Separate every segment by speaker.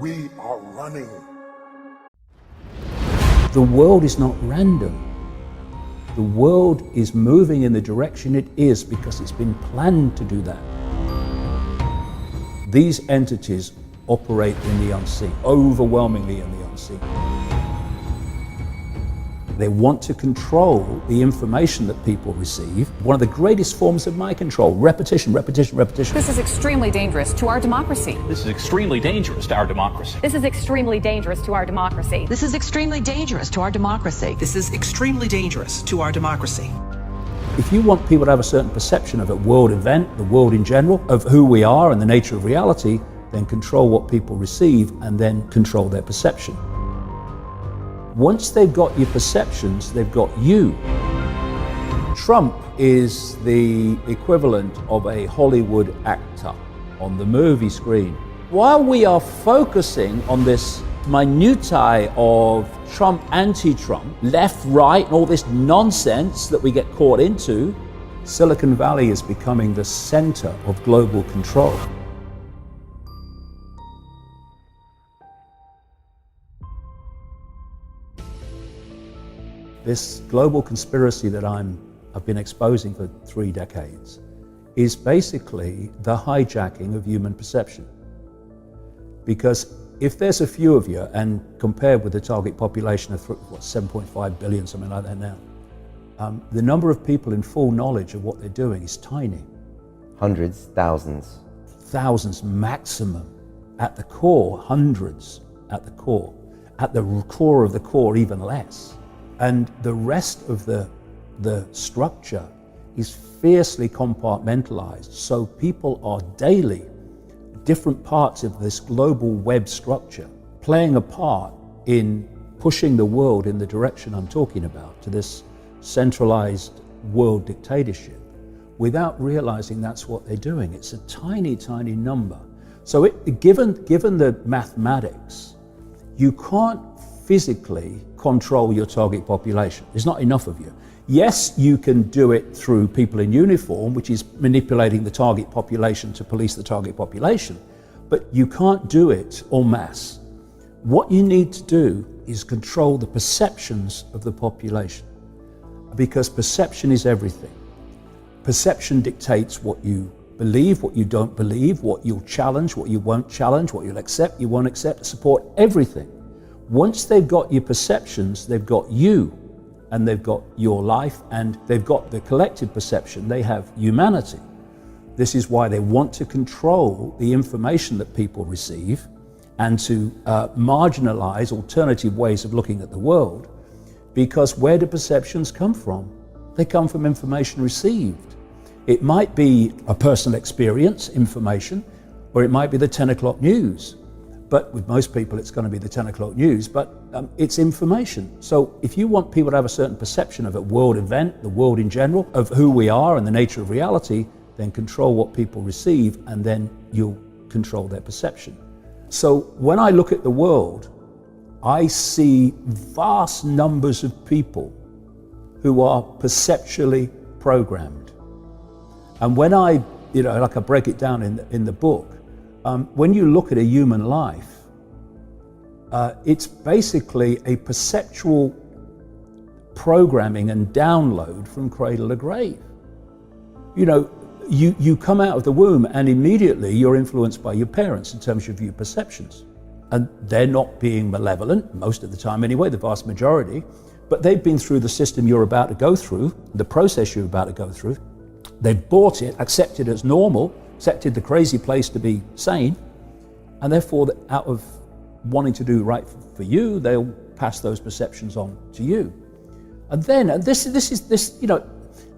Speaker 1: we are running.
Speaker 2: The world is not random. The world is moving in the direction it is because it's been planned to do that. These entities operate in the unseen, overwhelmingly in the unseen. They want to control the information that people receive. One of the greatest forms of mind control, repetition, repetition, repetition.
Speaker 3: This is extremely dangerous to our democracy.
Speaker 4: This is extremely dangerous to our democracy.
Speaker 3: This is extremely dangerous to our democracy.
Speaker 5: This is extremely dangerous to our democracy.
Speaker 6: This is extremely dangerous to our democracy.
Speaker 2: If you want people to have a certain perception of a world event, the world in general, of who we are and the nature of reality, then control what people receive and then control their perception. Once they've got your perceptions, they've got you. Trump is the equivalent of a Hollywood actor on the movie screen. While we are focusing on this minutiae of Trump, anti-Trump, left, right, and all this nonsense that we get caught into, Silicon Valley is becoming the center of global control. This global conspiracy that I've been exposing for 3 decades is basically the hijacking of human perception. Because if there's a few of you, and compared with the target population of 7.5 billion, something like that now, the number of people in full knowledge of what they're doing is tiny.
Speaker 7: Hundreds, thousands.
Speaker 2: Thousands maximum. At the core, hundreds at the core. At the core of the core, even less. And the rest of the structure is fiercely compartmentalized. So people are daily different parts of this global web structure playing a part in pushing the world in the direction I'm talking about, to this centralized world dictatorship, without realizing that's what they're doing. It's a tiny, tiny number. So given the mathematics, you can't physically control your target population. There's not enough of you. Yes, you can do it through people in uniform, which is manipulating the target population to police the target population, but you can't do it en masse. What you need to do is control the perceptions of the population, because perception is everything. Perception dictates what you believe, what you don't believe, what you'll challenge, what you won't challenge, what you'll accept, you won't accept, support, everything. Once they've got your perceptions, they've got you, and they've got your life, and they've got the collective perception, they have humanity. This is why they want to control the information that people receive and to marginalize alternative ways of looking at the world, because where do perceptions come from? They come from information received. It might be a personal experience, information, or it might be the 10 o'clock news. But with most people, it's going to be the 10 o'clock news, but it's information. So if you want people to have a certain perception of a world event, the world in general, of who we are and the nature of reality, then control what people receive, and then you'll control their perception. So when I look at the world, I see vast numbers of people who are perceptually programmed. And when I break it down in the book, when you look at a human life, it's basically a perceptual programming and download from cradle to grave. You come out of the womb and immediately you're influenced by your parents in terms of your perceptions. And they're not being malevolent, most of the time anyway, the vast majority, but they've been through the system you're about to go through, the process you're about to go through. They've bought it, accepted it as normal, accepted the crazy place to be sane, and therefore out of wanting to do right for you, they'll pass those perceptions on to you. And then,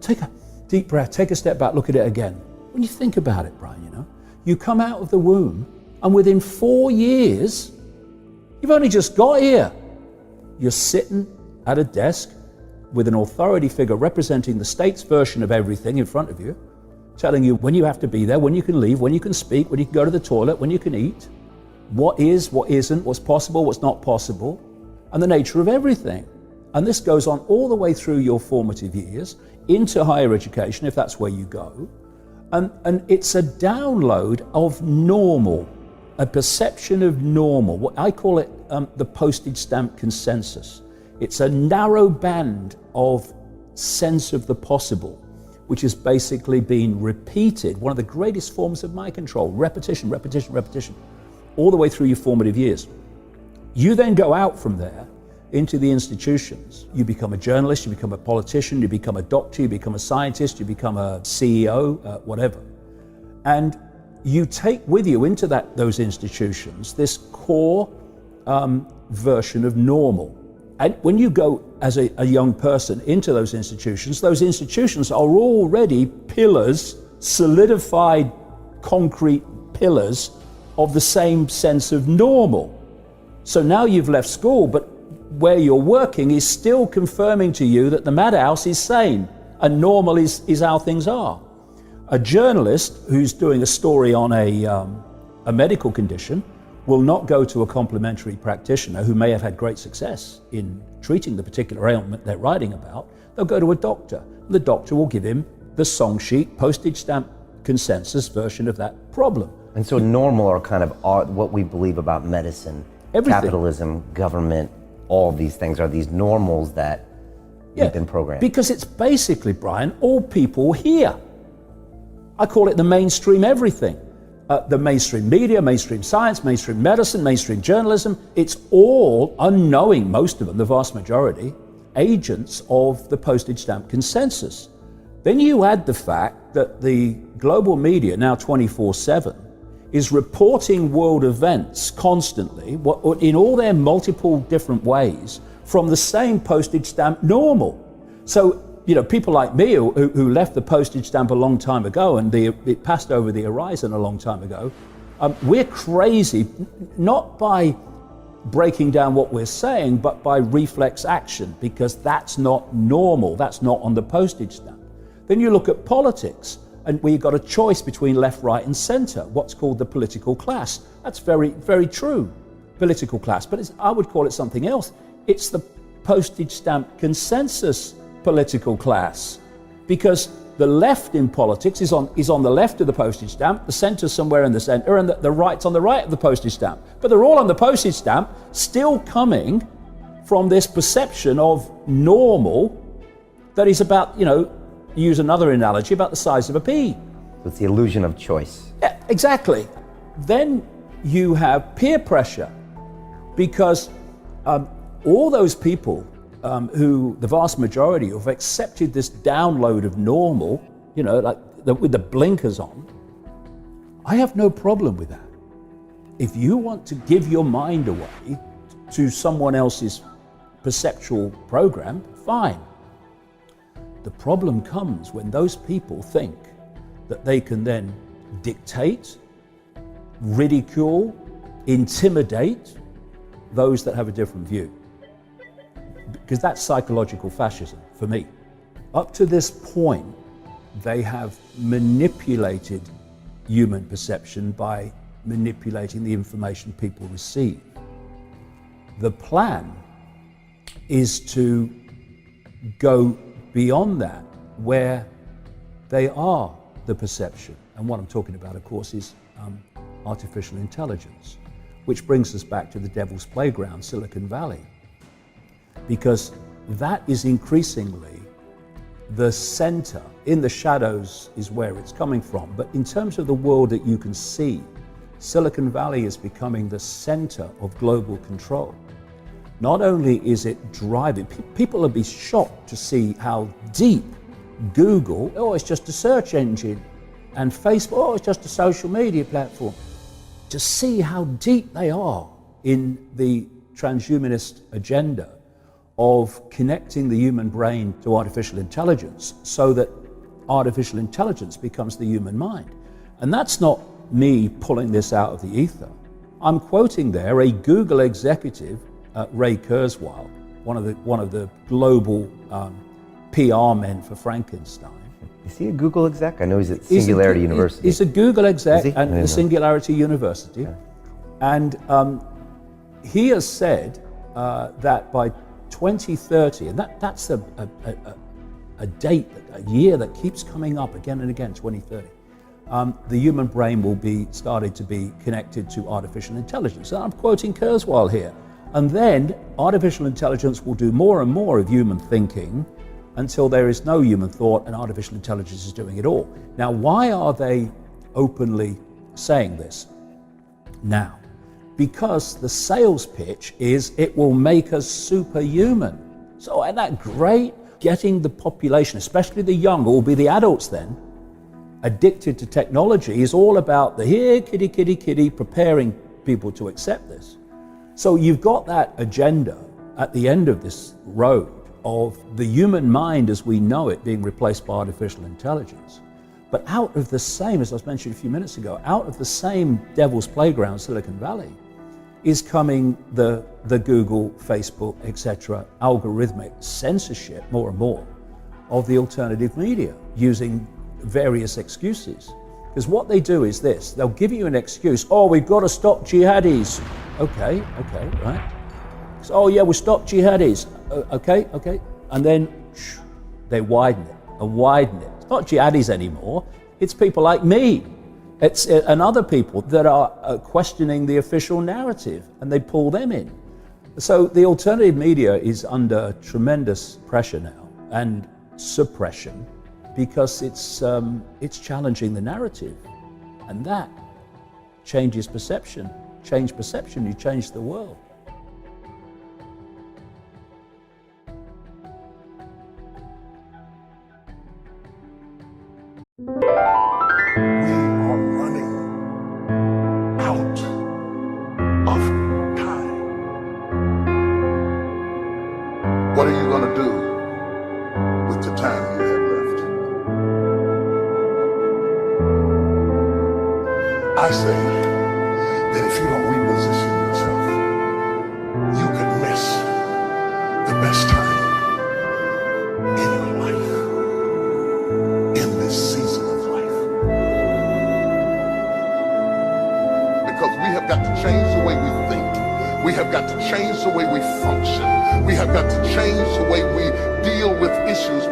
Speaker 2: take a deep breath, take a step back, look at it again. When you think about it, Brian, you come out of the womb, and within 4 years, you've only just got here. You're sitting at a desk with an authority figure representing the state's version of everything in front of you, telling you when you have to be there, when you can leave, when you can speak, when you can go to the toilet, when you can eat, what is, what isn't, what's possible, what's not possible, and the nature of everything. And this goes on all the way through your formative years, into higher education, if that's where you go. And it's a download of normal. a perception of normal. What I call it the postage stamp consensus. It's a narrow band of sense of the possible, which has basically been repeated. One of the greatest forms of mind control, repetition, repetition, repetition, all the way through your formative years. You then go out from there into the institutions. You become a journalist, you become a politician, you become a doctor, you become a scientist, you become a CEO, whatever. And you take with you into those institutions this core version of normal. And when you go as a young person into those institutions are already pillars, solidified concrete pillars of the same sense of normal. So now you've left school, but where you're working is still confirming to you that the madhouse is sane and normal is how things are. A journalist who's doing a story on a medical condition will not go to a complementary practitioner who may have had great success in treating the particular ailment they're writing about. They'll go to a doctor. The doctor will give him the song sheet, postage stamp consensus version of that problem.
Speaker 7: And so normal are kind of what we believe about medicine,
Speaker 2: Everything.
Speaker 7: Capitalism, government, all of these things are these normals that we've been programmed.
Speaker 2: Because it's basically, Brian, all people here. I call it the mainstream everything. The mainstream media, mainstream science, mainstream medicine, mainstream journalism, it's all unknowing, most of them, the vast majority, agents of the postage stamp consensus. Then you add the fact that the global media, now 24/7, is reporting world events constantly, in all their multiple different ways, from the same postage stamp normal. So, people like me who left the postage stamp a long time ago and it passed over the horizon a long time ago, we're crazy, not by breaking down what we're saying, but by reflex action, because that's not normal, that's not on the postage stamp. Then you look at politics, and we've got a choice between left, right, and center, what's called the political class. That's very, very true, political class, but I would call it something else. It's the postage stamp consensus political class, because the left in politics is on the left of the postage stamp, the centre somewhere in the centre, and the right's on the right of the postage stamp. But they're all on the postage stamp, still coming from this perception of normal that is about, use another analogy, about the size of a pea.
Speaker 7: So it's the illusion of choice.
Speaker 2: Yeah, exactly. Then you have peer pressure, because all those people who, the vast majority, have accepted this download of normal, with the blinkers on, I have no problem with that. If you want to give your mind away to someone else's perceptual program, fine. The problem comes when those people think that they can then dictate, ridicule, intimidate those that have a different view. Because that's psychological fascism for me. Up to this point, they have manipulated human perception by manipulating the information people receive. The plan is to go beyond that, where they are the perception. And what I'm talking about, of course, is artificial intelligence, which brings us back to the devil's playground, Silicon Valley. Because that is increasingly the center. In the shadows is where it's coming from. But in terms of the world that you can see, Silicon Valley is becoming the center of global control. Not only is it driving, people will be shocked to see how deep Google, it's just a search engine, and Facebook, it's just a social media platform. To see how deep they are in the transhumanist agenda of connecting the human brain to artificial intelligence, so that artificial intelligence becomes the human mind. And that's not me pulling this out of the ether. I'm quoting there a Google executive, Ray Kurzweil, one of the global PR men for Frankenstein.
Speaker 7: Is he a Google exec? I know he's at Singularity University.
Speaker 2: He's a Google exec at the Singularity University. Okay. And he has said that by 2030, and that's a date, a year that keeps coming up again and again, 2030. the human brain will be started to be connected to artificial intelligence. And I'm quoting Kurzweil here. And then artificial intelligence will do more and more of human thinking until there is no human thought and artificial intelligence is doing it all. Now, why are they openly saying this now? Because the sales pitch is it will make us superhuman. So isn't that great? Getting the population, especially the young, or will be the adults then, addicted to technology is all about the here, kitty, kitty, kitty, preparing people to accept this. So you've got that agenda at the end of this road of the human mind as we know it being replaced by artificial intelligence. But out of the same, as I mentioned a few minutes ago, out of the same devil's playground, Silicon Valley, is coming the Google, Facebook, etc., algorithmic censorship more and more of the alternative media using various excuses. Because what they do is this, they'll give you an excuse, oh, we've got to stop jihadis. Okay, right. So, oh yeah, we'll stop jihadis. Okay. And then they widen it and widen it. It's not jihadis anymore, it's people like me. And other people that are questioning the official narrative, and they pull them in. So the alternative media is under tremendous pressure now and suppression because it's challenging the narrative, and that changes perception. Change perception, you change the world.
Speaker 1: What are you going to do with the time you have left? I say that if you don't reposition yourself, you could miss the best time in your life, in this season of life. Because we have got to change the way we think. We have got to change the way we function. We have got to change the way we deal with issues.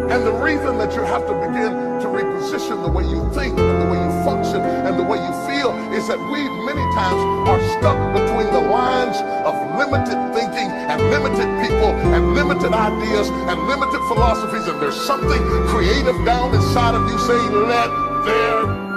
Speaker 1: And the reason that you have to begin to reposition the way you think and the way you function and the way you feel is that we many times are stuck between the lines of limited thinking and limited people and limited ideas and limited philosophies, and there's something creative down inside of you saying, let there